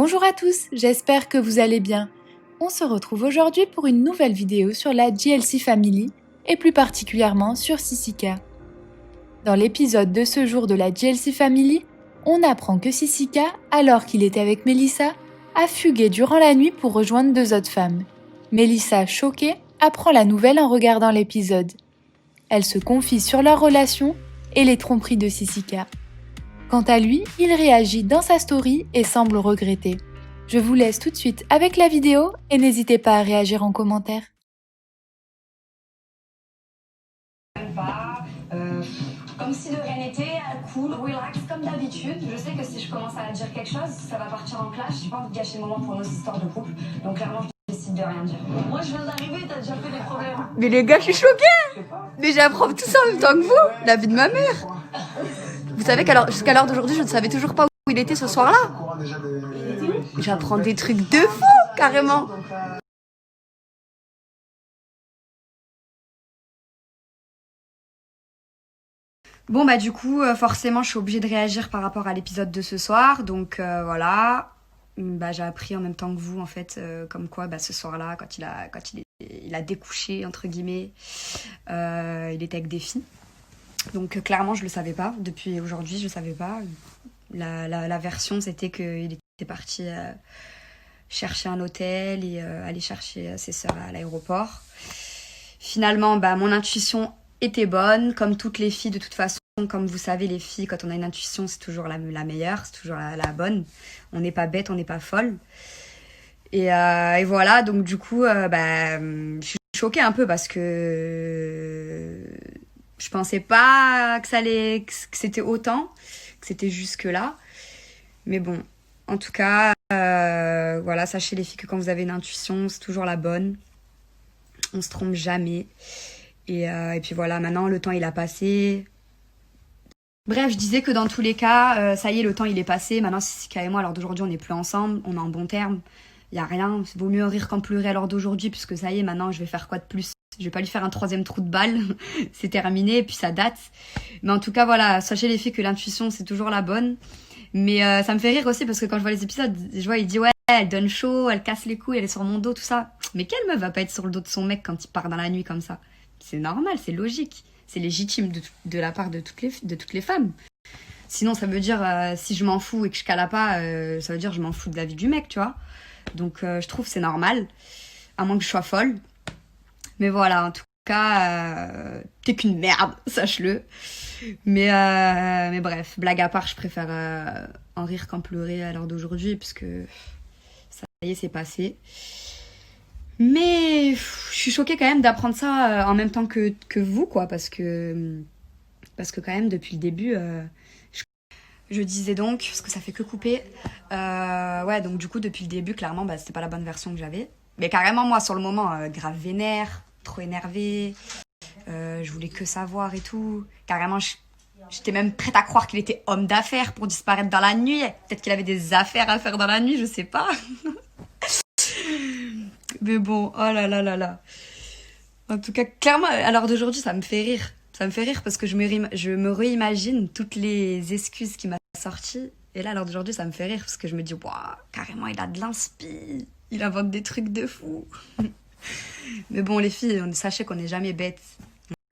Bonjour à tous, j'espère que vous allez bien. On se retrouve aujourd'hui pour une nouvelle vidéo sur la JLC Family et plus particulièrement sur Sissika. Dans l'épisode de ce jour de la JLC Family, on apprend que Sissika, alors qu'il était avec Melissa, a fugué durant la nuit pour rejoindre deux autres femmes. Melissa, choquée, apprend la nouvelle en regardant l'épisode. Elle se confie sur leur relation et les tromperies de Sissika. Quant à lui, il réagit dans sa story et semble regretter. Je vous laisse tout de suite avec la vidéo et n'hésitez pas à réagir en commentaire. Comme si de rien n'était, cool, relax, comme d'habitude. Je sais que si je commence à dire quelque chose, ça va partir en clash. J'ai pas envie de gâcher le moment pour nos histoires de couple. Donc clairement, je décide de rien dire. Moi, je viens d'arriver, t'as déjà fait des problèmes. Mais les gars, je suis choquée. Mais j'apprends tout ça en même temps que vous, la vie de ma mère. Vous savez jusqu'à l'heure d'aujourd'hui, je ne savais toujours pas où il était ce soir-là. J'apprends des trucs de fou, carrément. Bon bah du coup, forcément, je suis obligée de réagir par rapport à l'épisode de ce soir. Donc voilà, bah, j'ai appris en même temps que vous, en fait, comme quoi ce soir-là, quand il a découché, entre guillemets, il était avec des filles. Donc clairement, je le savais pas. Depuis aujourd'hui, je savais pas. La version, c'était qu'il était parti chercher un hôtel et aller chercher ses sœurs à l'aéroport. Finalement, mon intuition était bonne, comme toutes les filles de toute façon. Comme vous savez, les filles, quand on a une intuition, c'est toujours la meilleure, c'est toujours la bonne. On n'est pas bête, on n'est pas folle. Et voilà, donc du coup, je suis choquée un peu parce que je pensais pas que c'était autant, que c'était jusque là. Mais bon, en tout cas, voilà, sachez les filles que quand vous avez une intuition, c'est toujours la bonne. On se trompe jamais. Et puis voilà, maintenant le temps il a passé. Bref, je disais que dans tous les cas, ça y est, le temps il est passé. Maintenant, Sissika et moi, à l'heure d'aujourd'hui, on n'est plus ensemble, on est en bon terme. Il n'y a rien, il vaut mieux rire qu'en pleurer à l'heure d'aujourd'hui, puisque ça y est, maintenant, je vais faire quoi de plus? Je vais pas lui faire un troisième trou de balle, c'est terminé, et puis ça date. Mais en tout cas, voilà, sachez les filles que l'intuition, c'est toujours la bonne. Mais ça me fait rire aussi, parce que quand je vois les épisodes, je vois, il dit, ouais, elle donne chaud, elle casse les couilles, elle est sur mon dos, tout ça. Mais quelle meuf va pas être sur le dos de son mec quand il part dans la nuit comme ça? C'est normal, c'est logique. C'est légitime de la part de toutes les femmes. Sinon, ça veut dire, si je m'en fous et que je cala pas, ça veut dire que je m'en fous de la vie du mec, tu vois. Donc, je trouve que c'est normal, à moins que je sois folle. Mais voilà, en tout cas, t'es qu'une merde, sache-le. Mais bref, blague à part, je préfère en rire qu'en pleurer à l'heure d'aujourd'hui, puisque ça y est, c'est passé. Mais je suis choquée quand même d'apprendre ça en même temps que vous, quoi, parce que quand même, depuis le début... Je disais donc, parce que ça fait que couper, ouais, donc du coup, depuis le début, clairement, c'était pas la bonne version que j'avais. Mais carrément, moi, sur le moment, grave vénère, trop énervée, je voulais que savoir et tout. Carrément, j'étais même prête à croire qu'il était homme d'affaires pour disparaître dans la nuit. Peut-être qu'il avait des affaires à faire dans la nuit, je sais pas. Mais bon, oh là là là là. En tout cas, clairement, à l'heure d'aujourd'hui, ça me fait rire. Ça me fait rire parce que je me réimagine toutes les excuses qu'il m'a sorties. Et là, à l'heure d'aujourd'hui, ça me fait rire parce que je me dis, waouh, carrément, il a de l'inspi. Il invente des trucs de fou. Mais bon, les filles, sachez qu'on n'est jamais bêtes.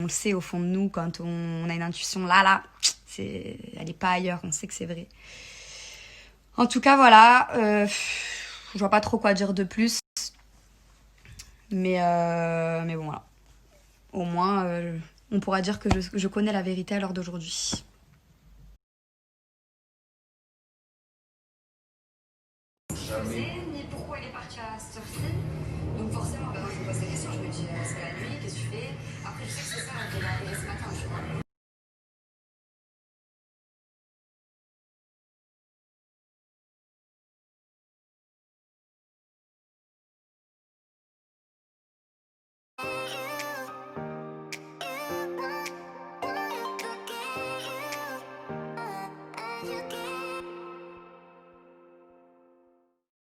On le sait au fond de nous quand on a une intuition là. Elle est pas ailleurs, on sait que c'est vrai. En tout cas, voilà. Je vois pas trop quoi dire de plus. Mais bon, voilà. Au moins... on pourra dire que je connais la vérité à l'heure d'aujourd'hui. Ni pourquoi il est parti à cette heure-ci. Donc forcément, moi je me pose des questions, je me dis c'est la nuit, qu'est-ce que tu fais? Après je sais que c'est ça, elle devait arriver ce matin, tu vois.